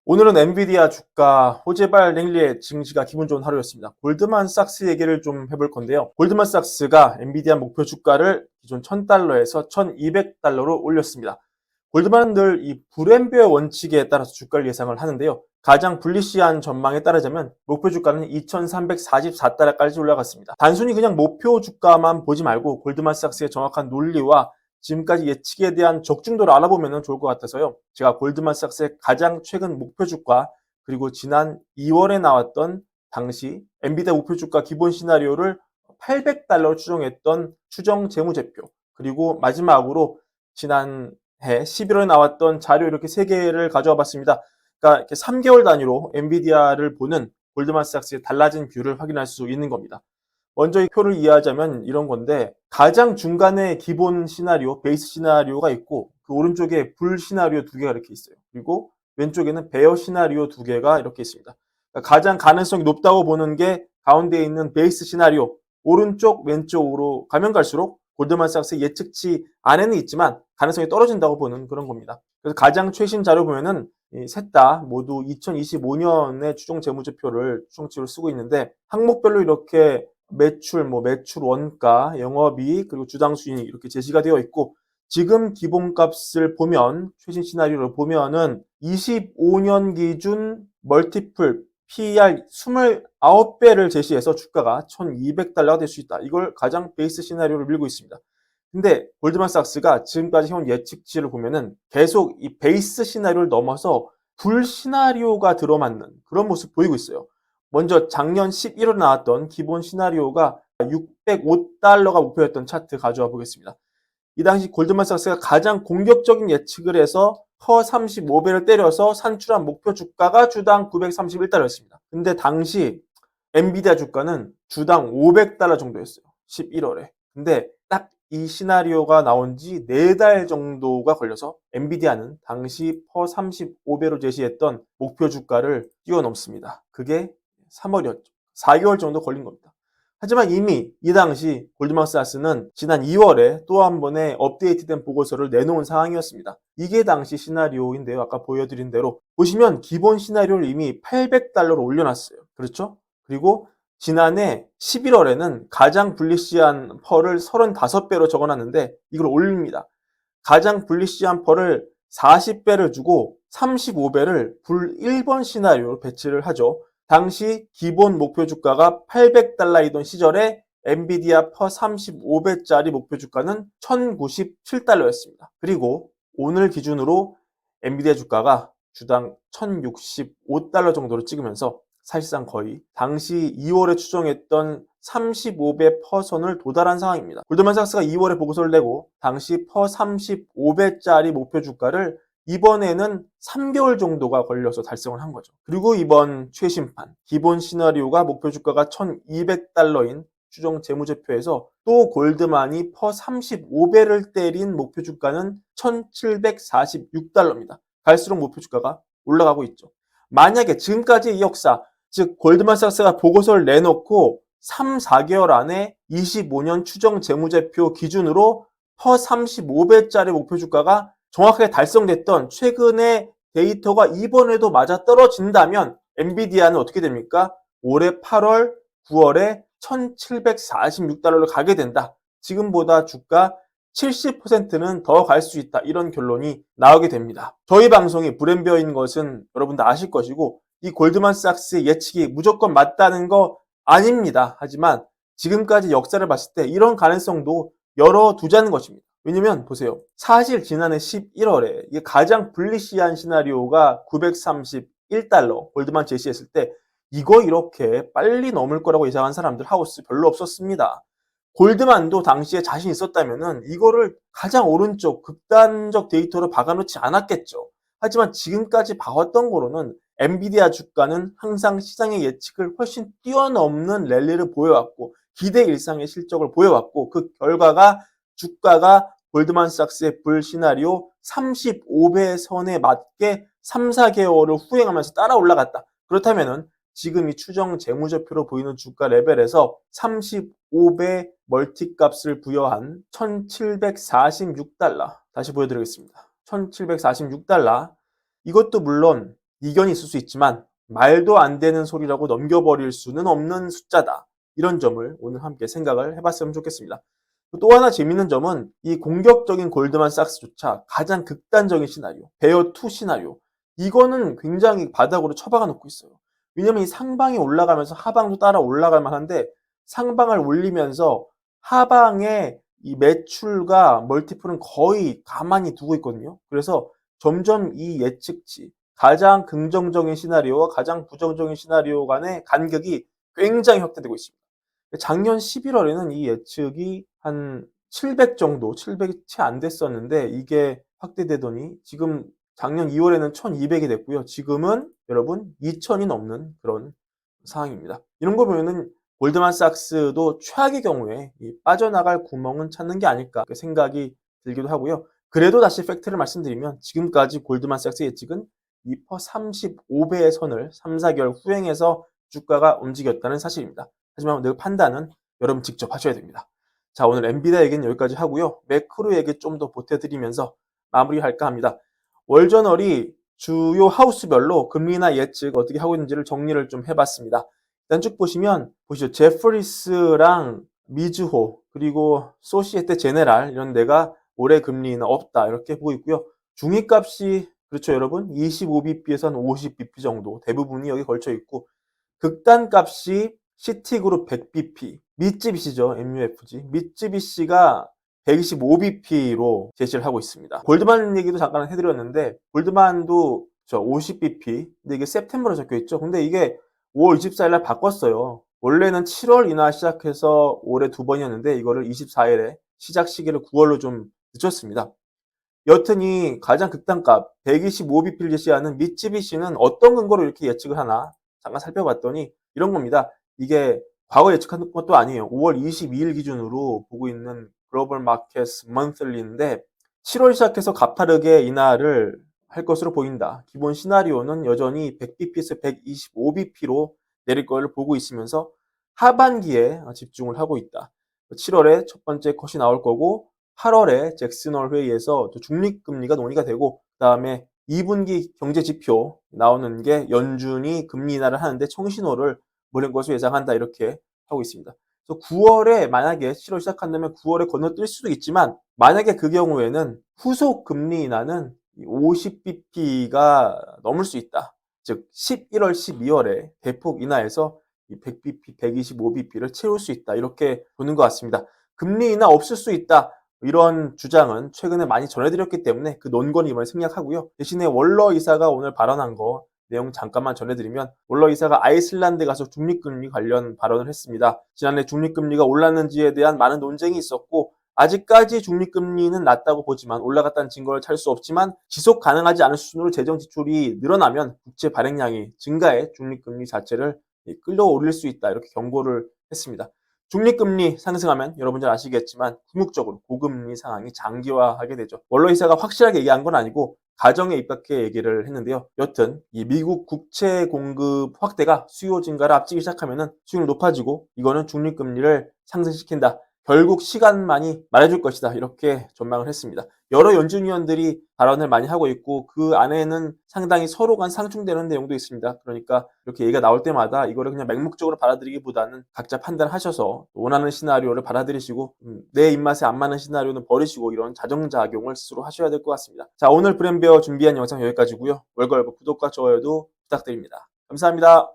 오늘은 엔비디아 주가 호재발 랠리의 증시가 기분 좋은 하루였습니다. 골드만삭스 얘기를 좀 해볼 건데요. 골드만삭스가 엔비디아 목표 주가를 기존 1000달러에서 1200달러로 올렸습니다. 골드만은 늘 이 브랜드의 원칙에 따라서 주가를 예상을 하는데요. 가장 불리시한 전망에 따르자면 목표 주가는 2344달러까지 올라갔습니다. 단순히 그냥 목표 주가만 보지 말고 골드만삭스의 정확한 논리와 지금까지 예측에 대한 적중도를 알아보면 좋을 것 같아서요. 제가 골드만삭스의 가장 최근 목표 주가 그리고 지난 2월에 나왔던 당시 엔비디아 목표 주가 기본 시나리오를 800달러로 추정했던 추정 재무제표 그리고 마지막으로 지난해 11월에 나왔던 자료 이렇게 3개를 가져와 봤습니다. 그러니까 이렇게 3개월 단위로 엔비디아를 보는 골드만삭스의 달라진 뷰를 확인할 수 있는 겁니다. 먼저 이 표를 이해하자면 이런 건데 가장 중간에 기본 시나리오, 베이스 시나리오가 있고 그 오른쪽에 불 시나리오 2개가 이렇게 있어요. 그리고 왼쪽에는 베어 시나리오 2개가 이렇게 있습니다. 그러니까 가장 가능성이 높다고 보는 게 가운데 있는 베이스 시나리오, 오른쪽 왼쪽으로 가면 갈수록 골드만삭스 예측치 안에는 있지만 가능성이 떨어진다고 보는 그런 겁니다. 그래서 가장 최신 자료 보면은 셋 다 모두 2025년의 추정 재무제표를 추정치로 쓰고 있는데 항목별로 이렇게 매출, 매출 원가, 영업이익, 그리고 주당 수익 이렇게 제시가 되어 있고 지금 기본값을 보면 최신 시나리오를 보면은 25년 기준 멀티플 PER 29배를 제시해서 주가가 1200달러가 될 수 있다. 이걸 가장 베이스 시나리오를 밀고 있습니다. 근데 골드만삭스가 지금까지 해온 예측치를 보면은 계속 이 베이스 시나리오를 넘어서 불 시나리오가 들어맞는 그런 모습 보이고 있어요. 먼저 작년 11월에 나왔던 기본 시나리오가 605달러가 목표였던 차트 가져와 보겠습니다. 이 당시 골드만삭스가 가장 공격적인 예측을 해서 퍼 35배를 때려서 산출한 목표 주가가 주당 931달러였습니다. 근데 당시 엔비디아 주가는 주당 500달러 정도였어요. 11월에. 근데 딱 이 시나리오가 나온 지 4달 정도가 걸려서 엔비디아는 당시 퍼 35배로 제시했던 목표 주가를 뛰어넘습니다. 그게 3월이었죠. 4개월 정도 걸린 겁니다. 하지만 이미 이 당시 골드만삭스는 지난 2월에 또 한 번의 업데이트된 보고서를 내놓은 상황이었습니다. 이게 당시 시나리오인데요. 아까 보여드린 대로 보시면 기본 시나리오를 이미 800달러로 올려놨어요. 그렇죠? 그리고 지난해 11월에는 가장 불리시한 펄을 35배로 적어놨는데 이걸 올립니다. 가장 불리시한 펄을 40배를 주고 35배를 불 1번 시나리오로 배치를 하죠. 당시 기본 목표 주가가 800달러이던 시절에 엔비디아 퍼 35배짜리 목표 주가는 1097달러였습니다. 그리고 오늘 기준으로 엔비디아 주가가 주당 1065달러 정도로 찍으면서 사실상 거의 당시 2월에 추정했던 35배 퍼선을 도달한 상황입니다. 골드만삭스가 2월에 보고서를 내고 당시 퍼 35배짜리 목표 주가를 이번에는 3개월 정도가 걸려서 달성을 한 거죠. 그리고 이번 최신판 기본 시나리오가 목표 주가가 1200달러인 추정 재무제표에서 또 골드만이 퍼 35배를 때린 목표 주가는 1746달러입니다. 갈수록 목표 주가가 올라가고 있죠. 만약에 지금까지의 역사, 즉 골드만삭스가 보고서를 내놓고 3, 4개월 안에 25년 추정 재무제표 기준으로 퍼 35배짜리 목표 주가가 정확하게 달성됐던 최근의 데이터가 이번에도 맞아떨어진다면 엔비디아는 어떻게 됩니까? 올해 8월, 9월에 1746달러를 가게 된다. 지금보다 주가 70%는 더 갈 수 있다. 이런 결론이 나오게 됩니다. 저희 방송이 브랜드인 것은 여러분도 아실 것이고 이 골드만삭스의 예측이 무조건 맞다는 거 아닙니다. 하지만 지금까지 역사를 봤을 때 이런 가능성도 열어두자는 것입니다. 왜냐면 보세요. 사실 지난해 11월에 이게 가장 불리시한 시나리오가 931달러 골드만 제시했을 때 이거 이렇게 빨리 넘을 거라고 예상한 사람들 하우스 별로 없었습니다. 골드만도 당시에 자신 있었다면은 이거를 가장 오른쪽 극단적 데이터로 박아놓지 않았겠죠. 하지만 지금까지 봐왔던 거로는 엔비디아 주가는 항상 시장의 예측을 훨씬 뛰어넘는 랠리를 보여왔고 기대 일상의 실적을 보여왔고 그 결과가 주가가 골드만삭스의 불 시나리오 35배 선에 맞게 3, 4개월을 후행하면서 따라 올라갔다. 그렇다면은 지금 이 추정 재무제표로 보이는 주가 레벨에서 35배 멀티값을 부여한 1746달러 다시 보여드리겠습니다. 1746달러 이것도 물론 이견이 있을 수 있지만 말도 안 되는 소리라고 넘겨버릴 수는 없는 숫자다. 이런 점을 오늘 함께 생각을 해봤으면 좋겠습니다. 또 하나 재밌는 점은 이 공격적인 골드만삭스조차 가장 극단적인 시나리오, 베어2 시나리오, 이거는 굉장히 바닥으로 처박아 놓고 있어요. 왜냐면 이 상방이 올라가면서 하방도 따라 올라갈 만한데 상방을 올리면서 하방의 이 매출과 멀티플은 거의 가만히 두고 있거든요. 그래서 점점 이 예측치, 가장 긍정적인 시나리오와 가장 부정적인 시나리오 간의 간격이 굉장히 확대되고 있습니다. 작년 11월에는 이 예측이 한 700 정도, 700이 채 안 됐었는데 이게 확대되더니 지금 작년 2월에는 1200이 됐고요. 지금은 여러분 2000이 넘는 그런 상황입니다. 이런 거 보면은 골드만삭스도 최악의 경우에 이 빠져나갈 구멍은 찾는 게 아닐까 생각이 들기도 하고요. 그래도 다시 팩트를 말씀드리면 지금까지 골드만삭스 예측은 2% 35배의 선을 3, 4개월 후행해서 주가가 움직였다는 사실입니다. 하지만 그 판단은 여러분 직접 하셔야 됩니다. 자, 오늘 엔비디아 얘기는 여기까지 하고요. 매크로 얘기 좀 더 보태드리면서 마무리할까 합니다. 월저널이 주요 하우스별로 금리나 예측 어떻게 하고 있는지를 정리를 좀 해봤습니다. 일단 쭉 보시면 보시죠. 제프리스랑 미즈호 그리고 소시에테 제네랄 이런 데가 올해 금리는 없다 이렇게 보고 있고요. 중위값이 그렇죠 여러분 25bp에서 한 50bp 정도 대부분이 여기 걸쳐 있고 극단값이 시티그룹 100bp 미쯔비시죠 MUFG 미쯔비시가 125bp로 제시를 하고 있습니다. 골드만 얘기도 잠깐 해드렸는데 골드만도 50bp 근데 이게 september로 적혀 있죠. 근데 이게 5월 24일 날 바꿨어요. 원래는 7월 이나 시작해서 올해 2번이었는데 이거를 24일에 시작 시기를 9월로 좀 늦췄습니다. 여튼이 가장 극단값 125bp를 제시하는 미쯔비시는 어떤 근거로 이렇게 예측을 하나 잠깐 살펴봤더니 이런 겁니다. 이게 과거 예측한 것도 아니에요. 5월 22일 기준으로 보고 있는 글로벌 마켓 먼슬리인데 7월 시작해서 가파르게 인하를 할 것으로 보인다. 기본 시나리오는 여전히 100bp에서 125bp로 내릴 걸 보고 있으면서 하반기에 집중을 하고 있다. 7월에 첫 번째 컷이 나올 거고 8월에 잭슨홀 회의에서 중립금리가 논의가 되고 그다음에 2분기 경제 지표 나오는 게 연준이 금리 인하를 하는데 청신호를 보낸 것으로 예상한다 이렇게 하고 있습니다. 그래서 9월에 만약에 7월 시작한다면 9월에 건너뛸 수도 있지만 만약에 그 경우에는 후속 금리 인하는 50bp가 넘을 수 있다. 즉 11월, 12월에 대폭 인하해서 100bp, 125bp를 채울 수 있다. 이렇게 보는 것 같습니다. 금리 인하 없을 수 있다. 이런 주장은 최근에 많이 전해드렸기 때문에 그 논거는 이번에 생략하고요. 대신에 월러 이사가 오늘 발언한 거 내용 잠깐만 전해드리면 월러 이사가 아이슬란드 가서 중립금리 관련 발언을 했습니다. 지난해 중립금리가 올랐는지에 대한 많은 논쟁이 있었고 아직까지 중립금리는 낮다고 보지만 올라갔다는 증거를 찾을 수 없지만 지속 가능하지 않은 수준으로 재정 지출이 늘어나면 국채 발행량이 증가해 중립금리 자체를 끌어올릴 수 있다 이렇게 경고를 했습니다. 중립금리 상승하면 여러분 잘 아시겠지만 궁극적으로 고금리 상황이 장기화하게 되죠. 원로 이사가 확실하게 얘기한 건 아니고 가정에 입각해 얘기를 했는데요. 여튼 이 미국 국채 공급 확대가 수요 증가를 앞지기 시작하면은 수익률 높아지고 이거는 중립금리를 상승시킨다. 결국 시간만이 말해줄 것이다. 이렇게 전망을 했습니다. 여러 연준위원들이 발언을 많이 하고 있고 그 안에는 상당히 서로 간 상충되는 내용도 있습니다. 그러니까 이렇게 얘기가 나올 때마다 이거를 그냥 맹목적으로 받아들이기보다는 각자 판단하셔서 원하는 시나리오를 받아들이시고 내 입맛에 안 맞는 시나리오는 버리시고 이런 자정작용을 스스로 하셔야 될 것 같습니다. 자, 오늘 브랜베어 준비한 영상 여기까지고요. 월걸버 구독과 좋아요도 부탁드립니다. 감사합니다.